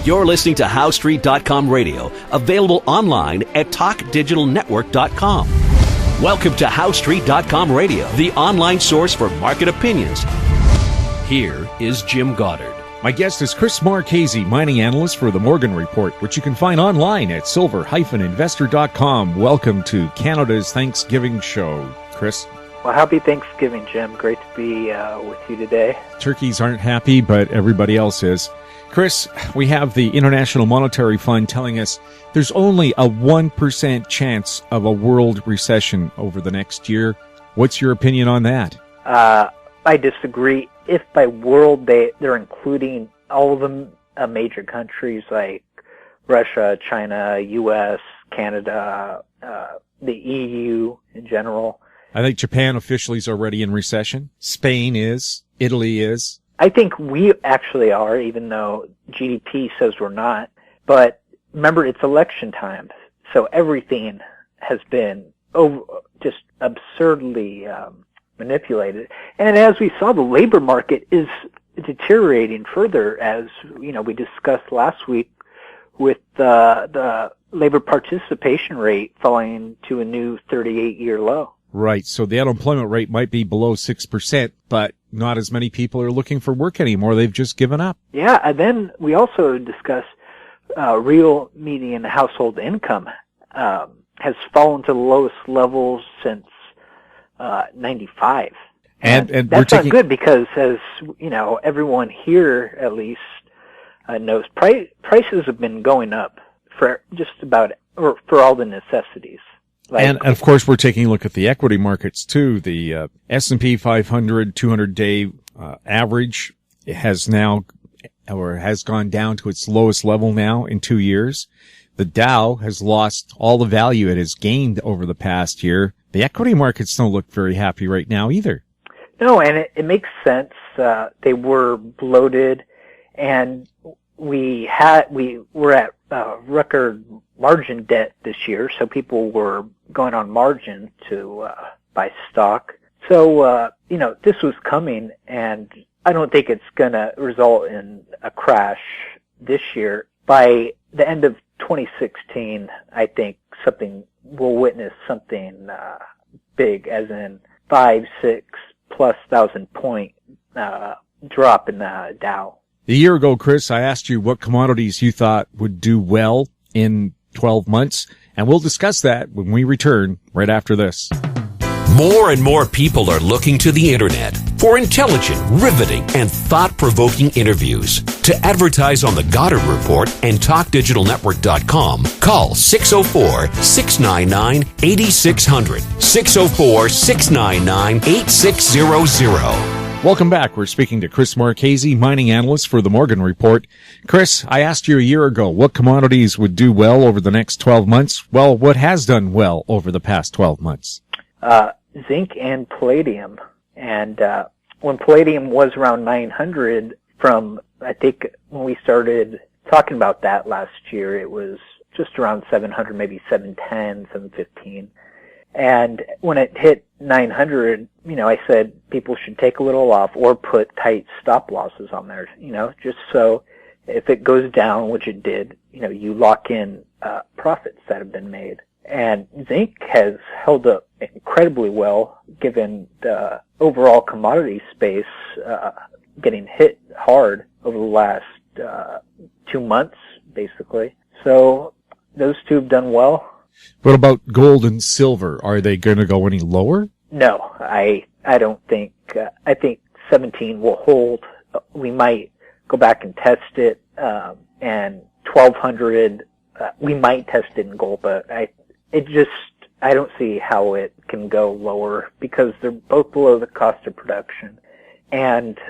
You're listening to HowStreet.com radio, available online at TalkDigitalNetwork.com. Welcome to HowStreet.com radio, the online source for market opinions. Here is Jim Goddard. My guest is Chris Marchese, mining analyst for the Morgan Report, which you can find online at silver-investor.com. Welcome to Canada's Thanksgiving show. Chris? Well, happy Thanksgiving, Jim. Great to be with you today. Turkeys aren't happy, but everybody else is. Chris, we have the International Monetary Fund telling us there's only a 1% chance of a world recession over the next year. What's your opinion on that? I disagree. If by world they're including all of the major countries like Russia, China, U.S., Canada, the EU in general. I think Japan officially is already in recession. Spain is. Italy is. I think we actually are, even though GDP says we're not. But remember, it's election time, so everything has been just absurdly manipulated. And as we saw, the labor market is deteriorating further, as we discussed last week, with the labor participation rate falling to a new 38-year low. Right. So the unemployment rate might be below 6%, but not as many people are looking for work anymore. They've just given up. Yeah. And then we also discussed real median household income has fallen to the lowest levels since 95. And that's not good because, as everyone here at least knows, prices have been going up for just about, or for all the necessities. And of course, we're taking a look at the equity markets too. The S&P 500 200-day average has gone down to its lowest level now in 2 years. The Dow has lost all the value it has gained over the past year. The equity markets don't look very happy right now either. No, and it makes sense. They were bloated, and we were at record margin debt this year, so people were going on margin to buy stock. So this was coming, and I don't think it's going to result in a crash this year. By the end of 2016, I think we'll witness something big, as in 5,000+ point drop in the Dow. A year ago, Chris, I asked you what commodities you thought would do well in 12 months, and we'll discuss that when we return right after this. More and more people are looking to the internet for intelligent, riveting, and thought-provoking interviews. To advertise on the Goddard Report and TalkDigitalNetwork.com, call 604-699-8600, 604-699-8600. Welcome back. We're speaking to Chris Marchese, mining analyst for the Morgan Report. Chris, I asked you a year ago what commodities would do well over the next 12 months. Well, what has done well over the past 12 months? Zinc and palladium. And when palladium was around 900 from, I think when we started talking about that last year, it was just around 700, maybe 710, 715. And when it hit 900, I said people should take a little off or put tight stop losses on there, just so if it goes down, which it did, you lock in profits that have been made. And zinc has held up incredibly well given the overall commodity space getting hit hard over the last 2 months, basically. So those two have done well. What about gold and silver? Are they going to go any lower? No, I don't think. I think 17 will hold. We might go back and test it, and 1200. We might test it in gold, but I don't see how it can go lower because they're both below the cost of production, and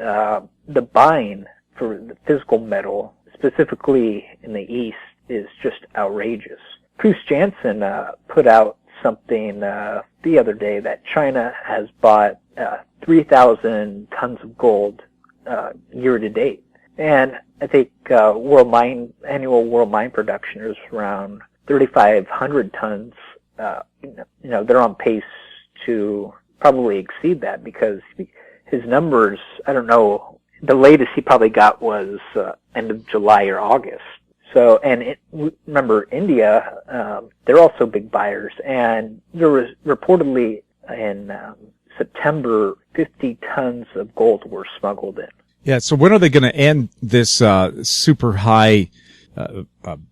the buying for the physical metal, specifically in the East, is just outrageous. Bruce Jansen put out something the other day that China has bought 3,000 tons of gold year to date, and I think annual world mine production is around 3,500 tons. They're on pace to probably exceed that because his numbers, I don't know, the latest he probably got was end of July or August. So, and remember, India, they're also big buyers, and there was reportedly in September, 50 tons of gold were smuggled in. Yeah, so when are they going to end this super high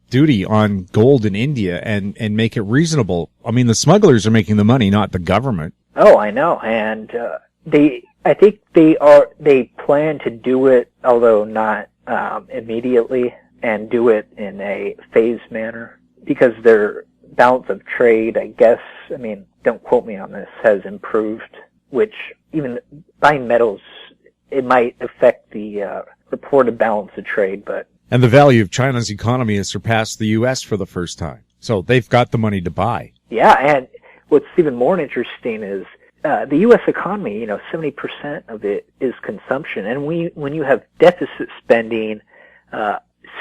duty on gold in India and make it reasonable? I mean, the smugglers are making the money, not the government. Oh, I know, and I think they plan to do it, although not immediately, and do it in a phased manner, because their balance of trade, I guess, I mean, don't quote me on this, has improved, which even buying metals, it might affect the reported balance of trade, but... And the value of China's economy has surpassed the U.S. for the first time. So they've got the money to buy. Yeah, and what's even more interesting is the U.S. economy, 70% of it is consumption. And when you have deficit spending,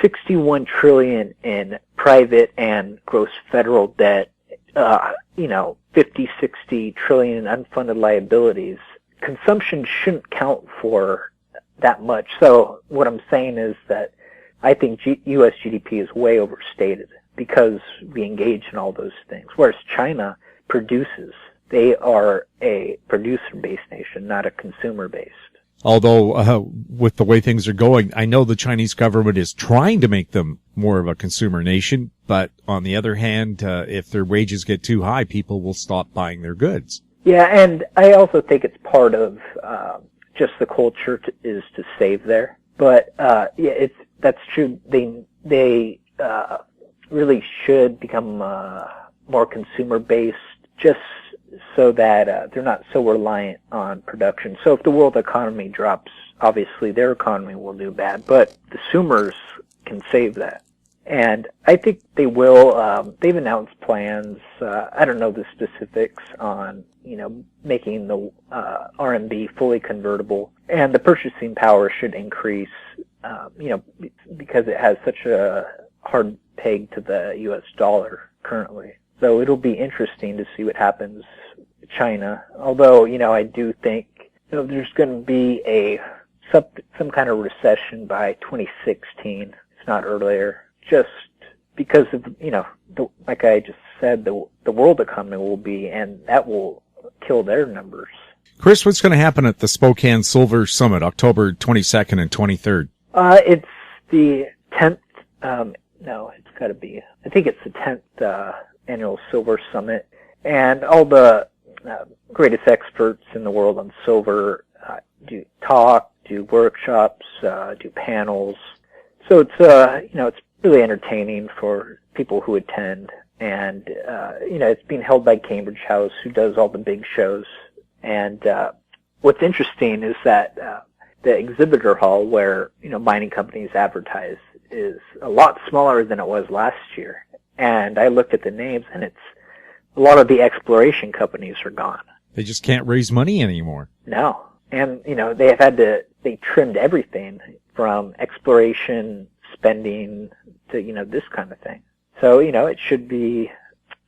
$61 trillion in private and gross federal debt, 50-60 trillion in unfunded liabilities, consumption shouldn't count for that much. So what I'm saying is that I think U.S. GDP is way overstated because we engage in all those things, whereas China produces. They are a producer-based nation, not a consumer-based. Although, with the way things are going, I know the Chinese government is trying to make them more of a consumer nation, but on the other hand, if their wages get too high, people will stop buying their goods. Yeah, and I also think it's part of just the culture is to save there. But that's true. They really should become more consumer-based, just so that they're not so reliant on production. So if the world economy drops, obviously their economy will do bad, but consumers can save that. And I think they will. They've announced plans. I don't know the specifics on, making the RMB fully convertible, and the purchasing power should increase, because it has such a hard peg to the U.S. dollar currently. So it'll be interesting to see what happens with China. Although, I do think there's going to be some kind of recession by 2016, if not earlier, just because of, like I just said, the world economy will be, and that will kill their numbers. Chris, what's going to happen at the Spokane Silver Summit, October 22nd and 23rd? It's the 10th, it's got to be, I think it's the 10th annual Silver Summit, and all the greatest experts in the world on silver do talk, do workshops, do panels. So it's it's really entertaining for people who attend, and it's being held by Cambridge House, who does all the big shows. And what's interesting is that the exhibitor hall where mining companies advertise is a lot smaller than it was last year. And I looked at the names, and it's a lot of the exploration companies are gone. They just can't raise money anymore. No. And, they trimmed everything from exploration spending to, this kind of thing. So, it should be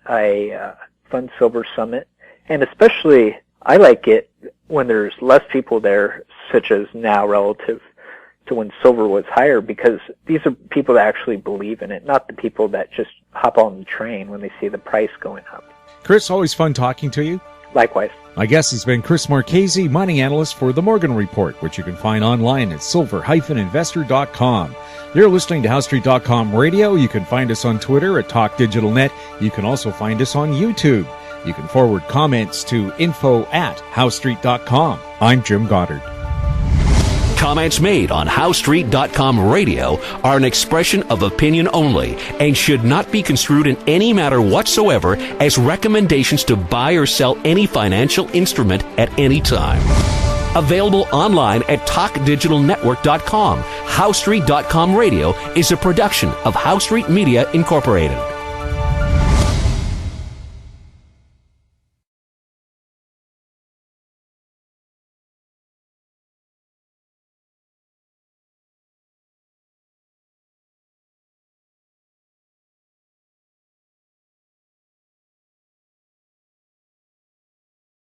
a fun silver summit. And especially, I like it when there's less people there, such as now relative to when silver was higher, because these are people that actually believe in it, not the people that just hop on the train when they see the price going up. Chris, always fun talking to you. Likewise. My guest has been Chris Marchese, mining analyst for The Morgan Report, which you can find online at silver-investor.com. You're listening to HowStreet.com radio. You can find us on Twitter at TalkDigitalNet. You can also find us on YouTube. You can forward comments to info@HowStreet.com. I'm Jim Goddard. Comments made on HowStreet.com radio are an expression of opinion only and should not be construed in any matter whatsoever as recommendations to buy or sell any financial instrument at any time. Available online at TalkDigitalNetwork.com. HowStreet.com radio is a production of HowStreet Media Incorporated.